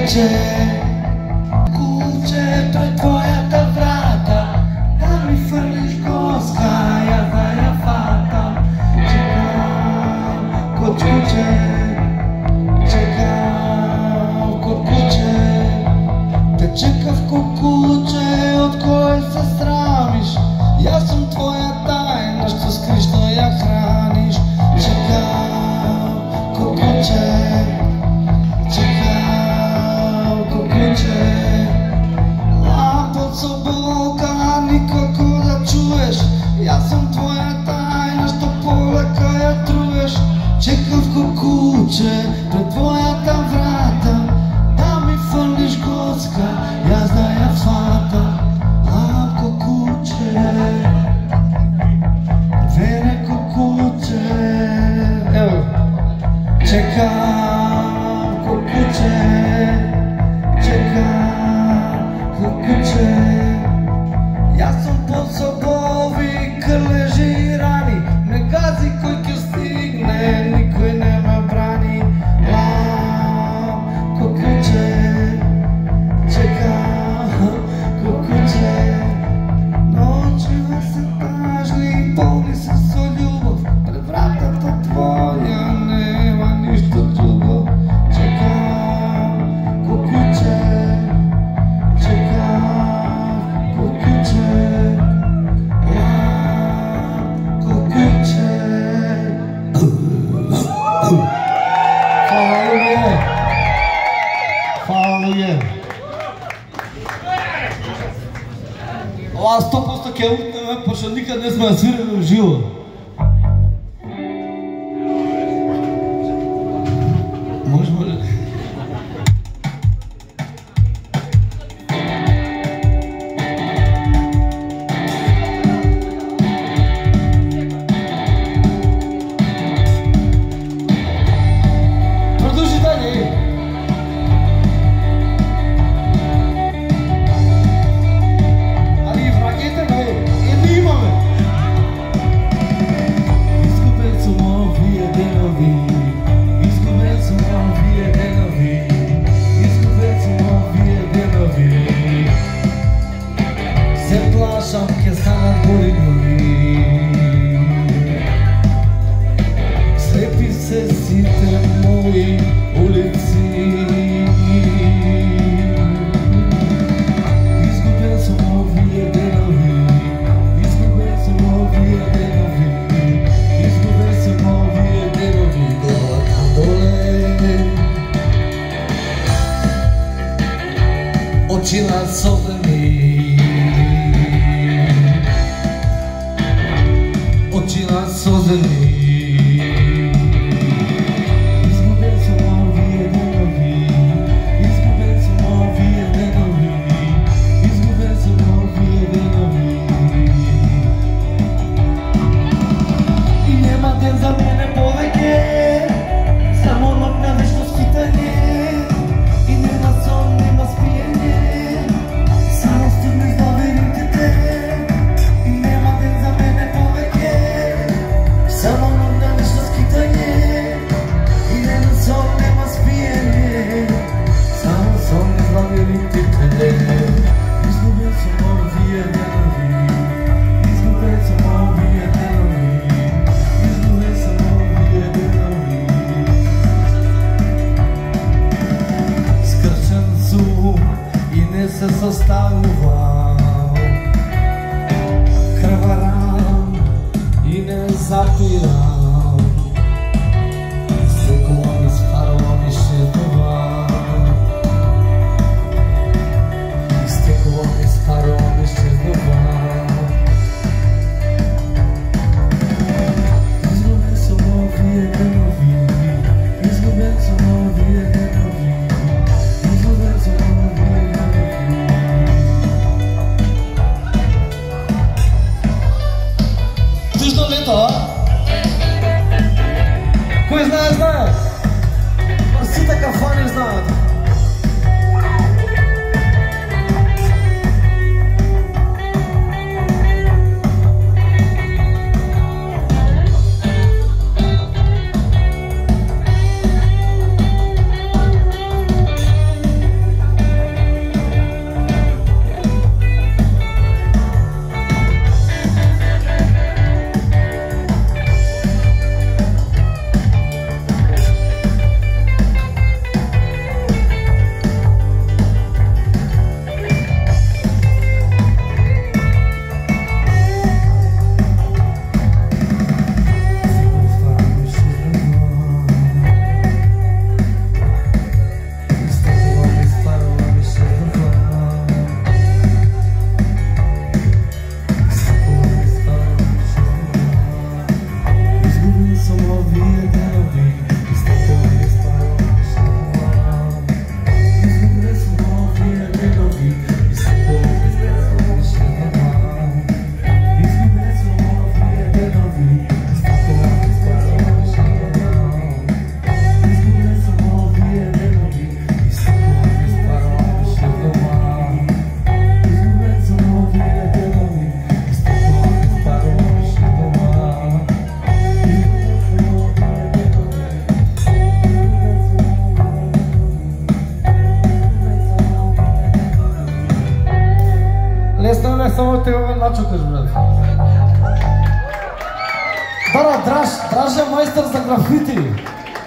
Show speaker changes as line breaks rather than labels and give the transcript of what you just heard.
Kuće pred твоята врата, да ми фърлиш коска, я да я фата. Чекам кod kuće, čekam kod kuće, te čekav kod kuće od koje se sramiš. Ja sam tvoja tajna što skrišno ja hraniš. Čekam kod kuće, čekam kod kuće. Pod soboloka nikako da čuješ. Ja sam tvoja tajna što poleka ja truješ. Čekav kod kuće pred tvojata vrata, da mi fališ kocka, ja zda ja fata. Lab kod kuće, vene kod kuće. Evo, čekam kod kuće, čekam kod kuće. Ja sam pod sobovi krleži i rani, ne gazi koji kju stigne, nikoj nema brani. Lam kod kuće, čekam kod kuće. Noćima se tažni, polni se so ljubav, pred vratata tvoja nema ništa drugo. Čekam kod kuće, ова 100% ќе утнеме, пошто никад не сме ја свирили уживо. Може. Продължи далее. Ке станат гори, слепи се сите мои улици. Изгубен сум овие денови, изгубен сум овие денови, изгубен сум овие денови, главата доле. Очина созени, очина созени. Изгубен сум овие денови, изгубен сум овие денови, изгубен сум овие денови. И нема ден за мене повеќе, само ног на вечно скитање. И нема сон, нема спиење, само стигна издаверите те. И нема ден за мене повеќе, само ног на вечно скитање. И нема сон, нема спиење, само сон издаверите те. Изгубен сум овие денови, изгубен сум овие денови, изгубен сум овие денови. Скршен сум и не се составувам, крварам и не запирам. Стекувам, изпарувам и изчезнувам, изтекувам, изпарувам и изчезнувам. Изгубен сум овие денови, изгубен сум овие денови, изгубен сум овие денови. Тъжно лето, а? Кой знае, знае? Сите кафани знаят.
Лесно не само те го начукаш, брат. Дара, Драж е майстър за графити.